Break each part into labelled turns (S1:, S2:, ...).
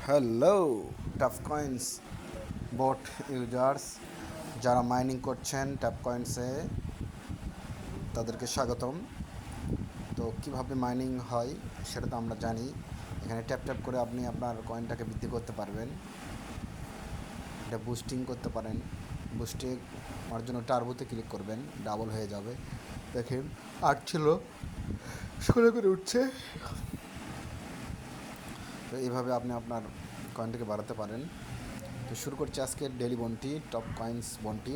S1: Hello tough coins boat users, যারা mining করছেন tap কয়েন্সে তাদেরকে স্বাগতম। তো কিভাবে মাইনিং হয় সেটা তো আমরা জানি। এখানে ট্যাপ ট্যাপ করে আপনি আপনার কয়েনটাকে বৃদ্ধি করতে পারবেন, এটা বুস্টিং করতে পারেন। বুস্টিং হওয়ার জন্য টার্বোতে ক্লিক করবেন, ডাবল হয়ে যাবে। দেখেন 8 ছিল, 16 করে উঠছে। তো এইভাবে আপনি আপনার কয়েনটাকে বাড়াতে পারেন। তো শুরু করছি আজকের ডেলি বন্টি, টপ কয়েন্স বন্টি।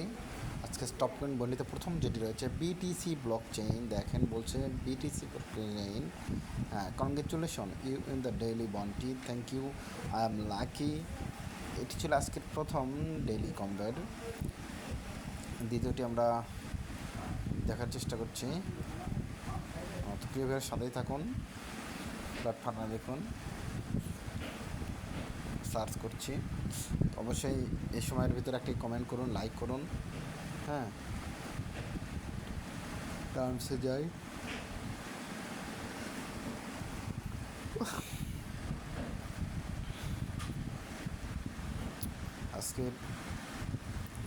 S1: আজকে টপ কয়েন বন্টিতে প্রথম যেটি রয়েছে বিটিসি ব্লক চেইন। দেখেন বলছে বিটিসি চেইন, হ্যাঁ, congratulation you in the daily bounty, thank you, I am lucky. এটি ছিল আজকের প্রথম ডেইলি কমবেট। দ্বিতীয়টি আমরা দেখার চেষ্টা করছি। তো প্রিয় ভাইয়ের সাথেই থাকুন, প্ল্যাটফর্মে দেখুন, সার্চ করছি। অবশ্যই এই সময়ের ভিতরে একটি কমেন্ট করুন, লাইক করুন, হ্যাঁ, টার্মসে যাই। আজকে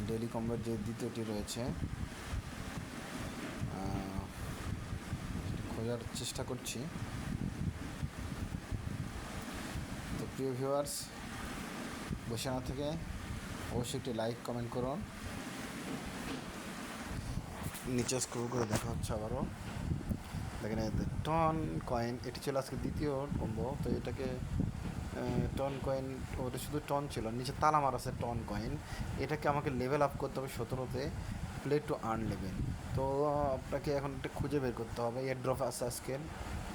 S1: ডেইলি কমবেট যে দ্বিতীয়টি রয়েছে খোঁজার চেষ্টা করছি। তো প্রিয় ভিউয়ার্স, বসে না থেকে অবশ্যই একটি লাইক কমেন্ট করুন। নিচে স্ক্রল করে দেখা হচ্ছে আবারও। দেখেন টন কয়েন, এটি ছিল আজকে দ্বিতীয় কম্বো। তো এটাকে টন কয়েন, ওটা শুধু টন ছিল, নিচে তালা মার আছে টন কয়েন। এটাকে আমাকে লেভেল আপ করতে হবে 17তে, প্লে টু আর্ন লেভেল। তো আপনাকে এখন একটা খুঁজে বের করতে হবে। এয়ার ড্রপ আছে আজকের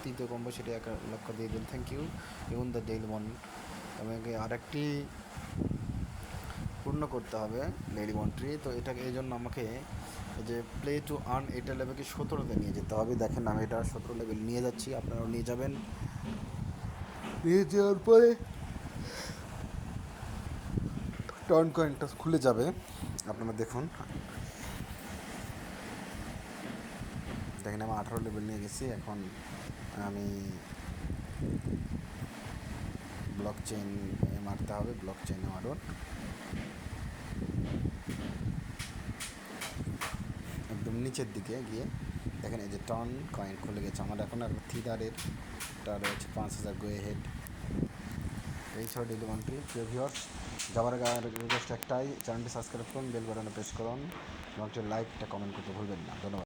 S1: তৃতীয় কম্বো, সেটি 1 লক্ষ দিয়ে দিন, thank you, you the daily one. আমাকে আরেকটি পূর্ণ করতে হবে ডেইলি ওয়ানটি। তো এটাকে এই জন্য আমাকে যে প্লে টু আর্ন এটা লেভেলকে 17তে নিয়ে যেতে হবে। দেখেন আমি এটা 17 লেভেল নিয়ে যাচ্ছি, আপনারাও নিয়ে যাবেন। নিয়ে যাওয়ার পরে টন কয়েনটা খুলে যাবে, আপনারা দেখুন। দেখেন আমি 18 লেভেল নিয়ে গেছি। এখন আমি ব্লক চেইন মারতে হবে, ব্লক চেইনে মারুন। একদম নিচের দিকে গিয়ে দেখেন এই যে টন কয়েন খুলে গেছে আমার। এখন আর থিদারেরটা রয়েছে 5000 গো হেড। এই ছিল ডেইলি ওয়ানটি। প্রিয় ভিউয়ার্স, যাওয়ার আগে রিকোয়েস্ট একটাই, চ্যানেলটি সাবস্ক্রাইব করুন, বেল বাটনে প্রেস করুন এবং লাইকটা কমেন্ট করতে ভুলবেন না। ধন্যবাদ।